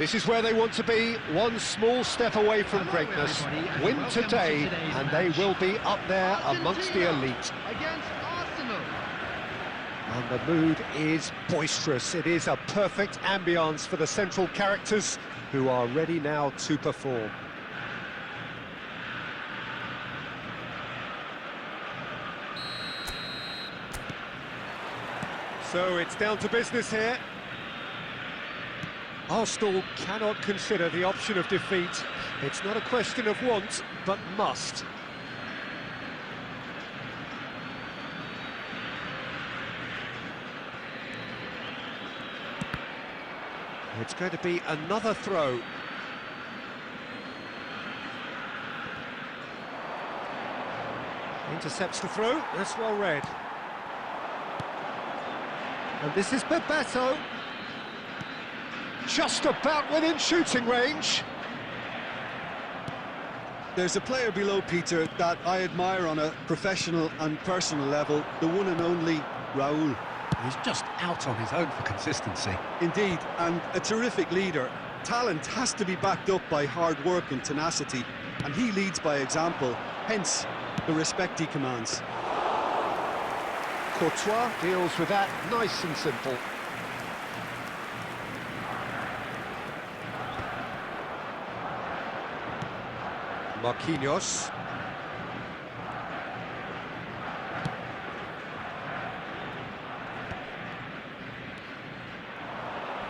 This is where they want to be, one small step away from greatness. Win today, and they will be up there amongst the elite. Against Arsenal. And the mood is boisterous. It is a perfect ambience for the central characters, who are ready now to perform. So it's down to business here. Arsenal cannot consider the option of defeat. It's not a question of want, but must. It's going to be another throw. Intercepts the throw, that's well read. And this is Bebeto. Just about within shooting range. There's a player below, Peter, that I admire on a professional and personal level, the one and only Raul. He's just out on his own for consistency. Indeed, and a terrific leader. Talent has to be backed up by hard work and tenacity, and he leads by example, hence the respect he commands. Courtois deals with that nice and simple. Marquinhos.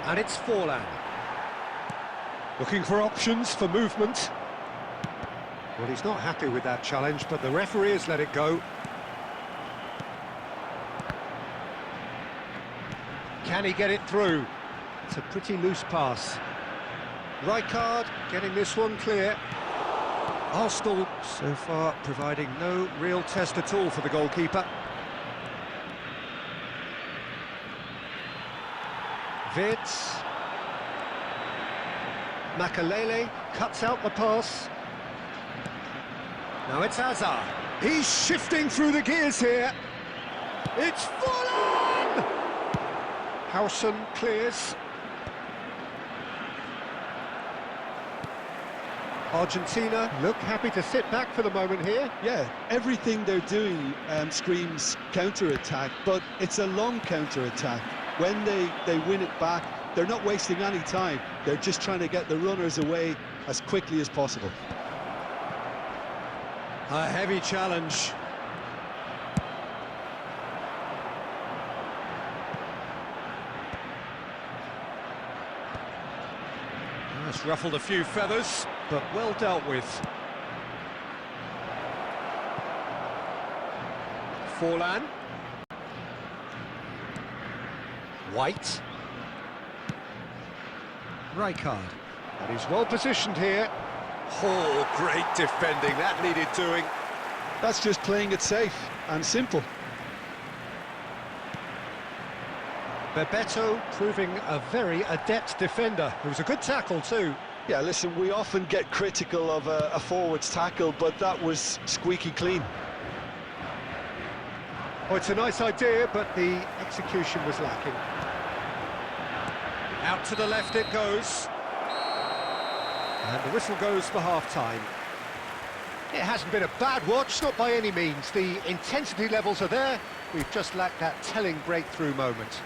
And it's Forlan. Looking for options for movement. Well, he's not happy with that challenge, but the referee has let it go. Can he get it through? It's a pretty loose pass. Rijkaard getting this one clear. Arsenal so far providing no real test at all for the goalkeeper. Vitz. Makalele cuts out the pass. Now it's Hazard. He's shifting through the gears here. It's Forlan! Howson clears. Argentina look happy to sit back for the moment here. Yeah, everything they're doing screams counter-attack, but it's a long counter-attack. When they win it back, they're not wasting any time. They're just trying to get the runners away as quickly as possible. A heavy challenge. That's ruffled a few feathers, but well dealt with. Forlan. White. Rijkaard. And he's well positioned here. Oh, great defending, that needed doing. That's just playing it safe and simple. Bebeto proving a very adept defender. It was a good tackle too. Yeah, listen, we often get critical of a forward's tackle, but that was squeaky clean. Oh, it's a nice idea, but the execution was lacking. Out to the left it goes. And the whistle goes for half-time. It hasn't been a bad watch, not by any means. The intensity levels are there. We've just lacked that telling breakthrough moment.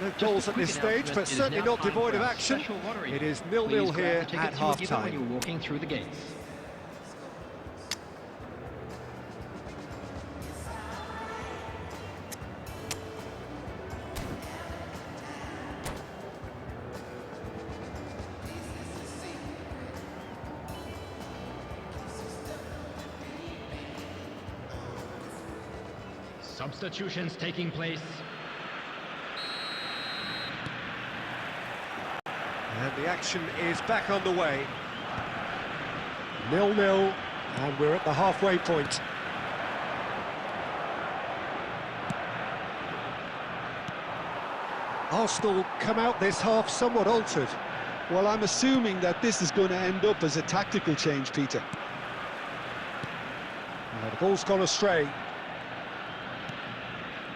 No goals at this stage, but certainly not devoid of action. It is 0-0 here at half-time. When you're walking through the gates. Substitutions taking place. And the action is back on the way. 0-0, and we're at the halfway point. Arsenal come out this half somewhat altered. Well, I'm assuming that this is going to end up as a tactical change, Peter. The ball's gone astray.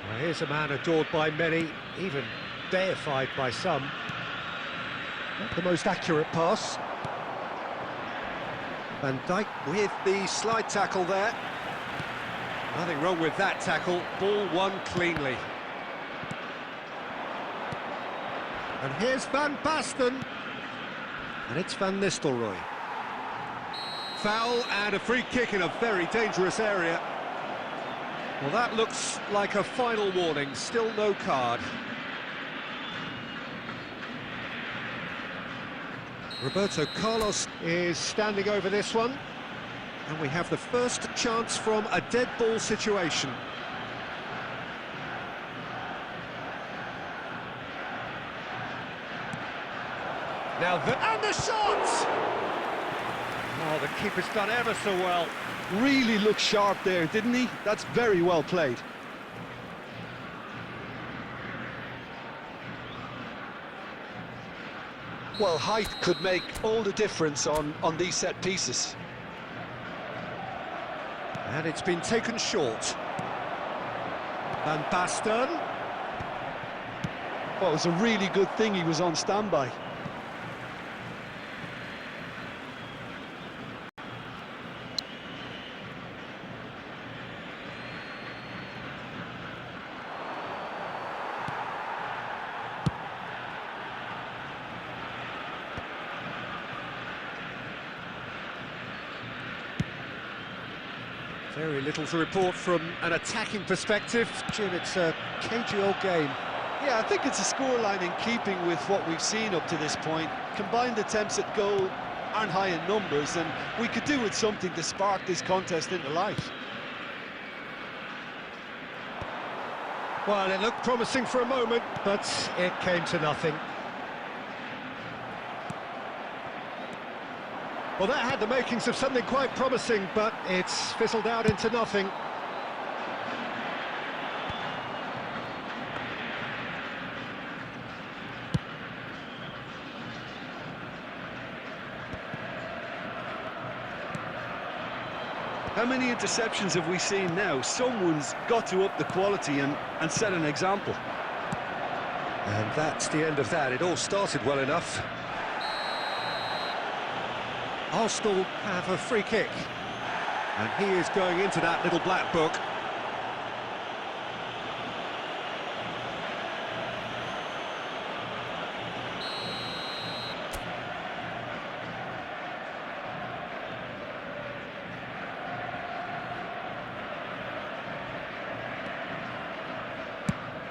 Well, here's a man adored by many, even deified by some. Not the most accurate pass. Van Dijk with the slide tackle there. Nothing wrong with that tackle. Ball won cleanly. And here's Van Basten. And it's Van Nistelrooy. Foul and a free kick in a very dangerous area. Well, that looks like a final warning. Still no card. Roberto Carlos is standing over this one. And we have the first chance from a dead ball situation. Now and the shot! Oh, the keeper's done ever so well. Really looked sharp there, didn't he? That's very well played. Well, height could make all the difference on these set pieces. And it's been taken short. Van Basten. Well, it was a really good thing he was on standby. Very little to report from an attacking perspective. Jim, it's a cagey old game. Yeah, I think it's a scoreline in keeping with what we've seen up to this point. Combined attempts at goal aren't high in numbers, and we could do with something to spark this contest into life. Well, it looked promising for a moment, but it came to nothing. Well, that had the makings of something quite promising, but it's fizzled out into nothing. How many interceptions have we seen now? Someone's got to up the quality and set an example. And that's the end of that. It all started well enough. Arsenal have a free kick. And he is going into that little black book.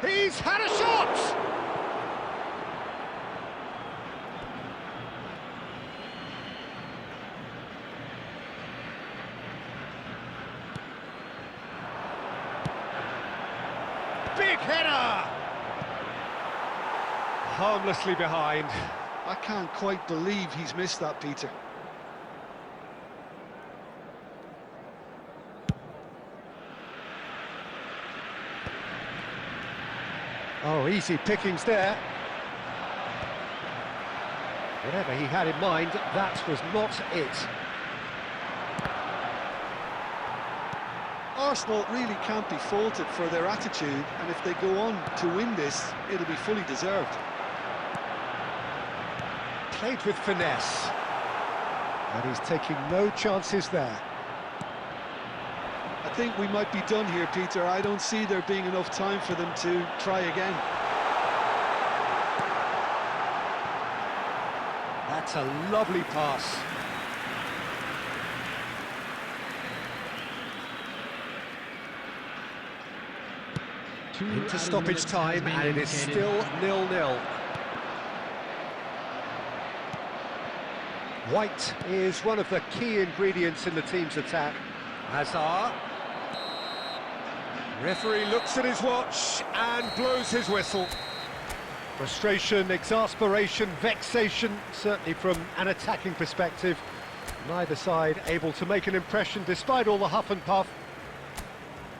He's had a shot! Big header! Harmlessly behind. I can't quite believe he's missed that, Peter. Oh, easy pickings there. Whatever he had in mind, that was not it. Arsenal really can't be faulted for their attitude, and if they go on to win this, it'll be fully deserved. Played with finesse. And he's taking no chances there. I think we might be done here, Peter. I don't see there being enough time for them to try again. That's a lovely pass. Into stoppage time, and it is still 0-0. White is one of the key ingredients in the team's attack. Hazard. Referee looks at his watch and blows his whistle. Frustration, exasperation, vexation, certainly from an attacking perspective. Neither side able to make an impression despite all the huff and puff.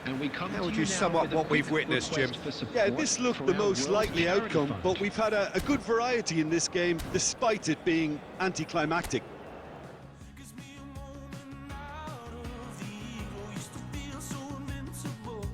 And we come How would to you now sum up with a what we've quick witnessed, Jim? request for Yeah, support this looked from the our most World likely Charity outcome, Fund. but we've had a good variety in this game, despite it being anticlimactic.